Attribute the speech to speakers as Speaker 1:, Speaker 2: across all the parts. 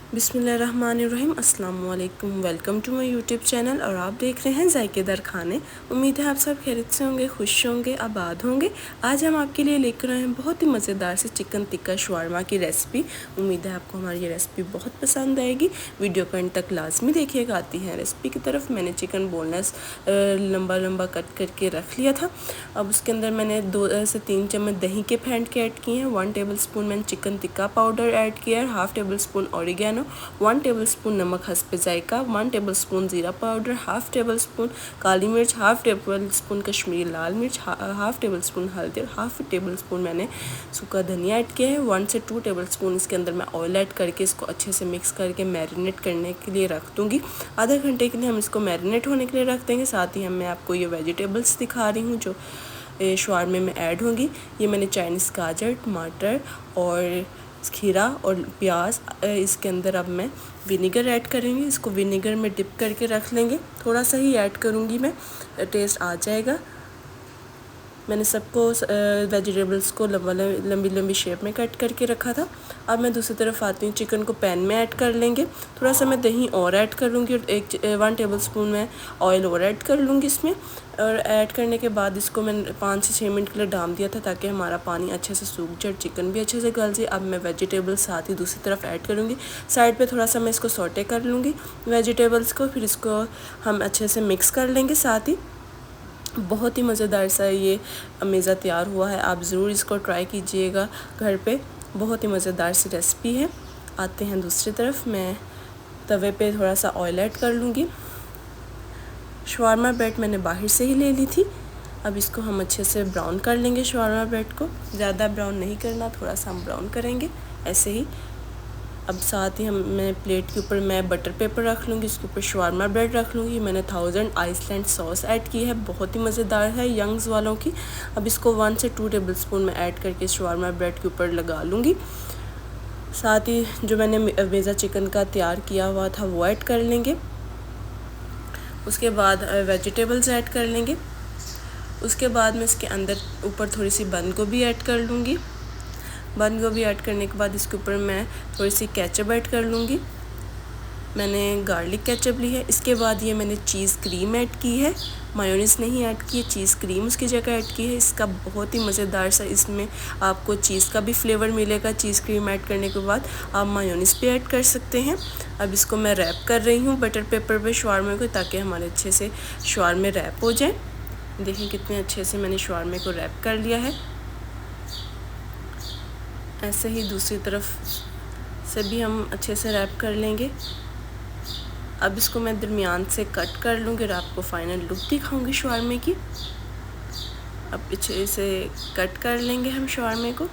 Speaker 1: बिस्मिल्लाहिर्रहमानिर्रहीम, अस्सलाम वालेकुम। Welcome to my YouTube channel और आप देख रहे हैं जायकेदार खाने। उम्मीद है आप सब खैरियत से होंगे, खुश होंगे, आबाद होंगे। आज हम आपके लिए लेकर आए हैं बहुत ही मज़ेदार से चिकन टिक्का शवारमा की रेसिपी। उम्मीद है आपको हमारी ये रेसिपी बहुत पसंद आएगी। वीडियो को एंड तक लाजमी देखिएगा। आती हैं रेसिपी की तरफ। मैंने चिकन बोनलेस लंबा लंबा कट करके रख लिया था। अब उसके अंदर मैंने 2 से 3 चम्मच दही के फेंट के ऐड किए हैं। 1 टेबलस्पून मैंने चिकन टिक्का पाउडर ऐड किया है। हाफ़ टेबलस्पून ऑरिगेनो, 1 टेबलस्पून नमक हस्बे जायका, 1 टेबलस्पून ज़ीरा पाउडर, हाफ़ टेबलस्पून काली मिर्च, हाफ़ टेबलस्पून कश्मीरी लाल मिर्च, हाफ़ टेबलस्पून हल्दी और हाफ़ टेबलस्पून मैंने सूखा धनिया ऐड किया है। 1 से 2 टेबलस्पून इसके अंदर मैं ऑयल ऐड करके इसको अच्छे से मिक्स करके मैरिनेट करने के लिए रख दूँगी। आधे घंटे के लिए हम इसको मैरिनेट होने के लिए रख देंगे। साथ ही मैं आपको ये वेजिटेबल्स दिखा रही हूँ जो शवारमे में ऐड होंगी। ये मैंने चाइनीज़ गाजर, टमाटर और खीरा और प्याज। इसके अंदर अब मैं विनेगर ऐड करेंगे। इसको विनेगर में डिप करके रख लेंगे। थोड़ा सा ही ऐड करूँगी मैं, टेस्ट आ जाएगा। मैंने सबको वेजिटेबल्स को लंबी लंबी शेप में कट करके रखा था। अब मैं दूसरी तरफ आती हूँ, चिकन को पैन में ऐड कर लेंगे। थोड़ा सा मैं दही और ऐड कर लूँगी और 1 टेबलस्पून मैं ऑयल और ऐड कर लूँगी इसमें। और ऐड करने के बाद इसको मैंने 5 से 6 मिनट के लिए डाल दिया था ताकि हमारा पानी अच्छे से सूख जाए, चिकन भी अच्छे से गल जाए। अब मैं वेजिटेबल्स साथ ही दूसरी तरफ ऐड करूँगी। साइड पे थोड़ा सा मैं इसको सौटे कर लूँगी वेजिटेबल्स को। फिर इसको हम अच्छे से मिक्स कर लेंगे। साथ ही बहुत ही मज़ेदार सा ये अमेज़ा तैयार हुआ है। आप ज़रूर इसको ट्राई कीजिएगा घर पे। बहुत ही मज़ेदार सी रेसिपी है। आते हैं दूसरी तरफ। मैं तवे पे थोड़ा सा ऑयल ऐड कर लूँगी। शवारमा ब्रेड मैंने बाहर से ही ले ली थी। अब इसको हम अच्छे से ब्राउन कर लेंगे। शवारमा ब्रेड को ज़्यादा ब्राउन नहीं करना, थोड़ा सा हम ब्राउन करेंगे ऐसे ही। अब साथ ही मैं प्लेट के ऊपर मैं बटर पेपर रख लूँगी। इसके ऊपर शवारमा ब्रेड रख लूँगी। मैंने 1000 आइसलैंड सॉस ऐड की है, बहुत ही मज़ेदार है यंग्स वालों की। अब इसको 1 से 2 टेबलस्पून में ऐड करके शवारमा ब्रेड के ऊपर लगा लूँगी। साथ ही जो मैंने अमेज़ा चिकन का तैयार किया हुआ था वो ऐड कर लेंगे। उसके बाद वेजिटेबल्स ऐड कर लेंगे। उसके बाद मैं इसके अंदर ऊपर थोड़ी सी बंद गोभी ऐड कर लूँगी। बंद गोभी ऐड करने के बाद इसके ऊपर मैं थोड़ी सी केचप ऐड कर लूँगी। मैंने गार्लिक केचप ली है। इसके बाद ये मैंने चीज़ क्रीम ऐड की है, मायोनीज़ नहीं ऐड की है, चीज़ क्रीम उसकी जगह ऐड की है। इसका बहुत ही मज़ेदार सा इसमें आपको चीज़ का भी फ्लेवर मिलेगा। चीज़ क्रीम ऐड करने के बाद आप मायोनीज़ भी ऐड कर सकते हैं। अब इसको मैं रैप कर रही हूँ बटर पेपर पे शवारमे को, ताकि हमारे अच्छे से शवारमे रैप हो जाए। देखें कितने अच्छे से मैंने शवारमे को रैप कर लिया है। ऐसे ही दूसरी तरफ से भी हम अच्छे से रैप कर लेंगे। अब इसको मैं दरमियान से कट कर लूँगी और आपको फाइनल लुक दिखाऊंगी शवारमे की। अब पीछे से कट कर लेंगे हम शवारमे को।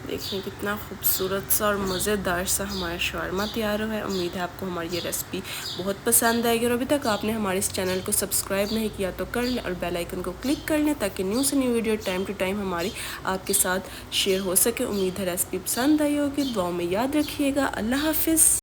Speaker 1: देखिए कितना खूबसूरत सा और मज़ेदार सा हमारा शवारमा तैयार हुआ है। उम्मीद है आपको हमारी ये रेसिपी बहुत पसंद आएगी। और अभी तक आपने हमारे इस चैनल को सब्सक्राइब नहीं किया तो कर लें और बेल आइकन को क्लिक कर लें ताकि न्यू से new video time to time हमारी आपके साथ शेयर हो सके। उम्मीद है रेसिपी पसंद आई होगी। दुआओं में याद रखिएगा। अल्लाह हाफिज़।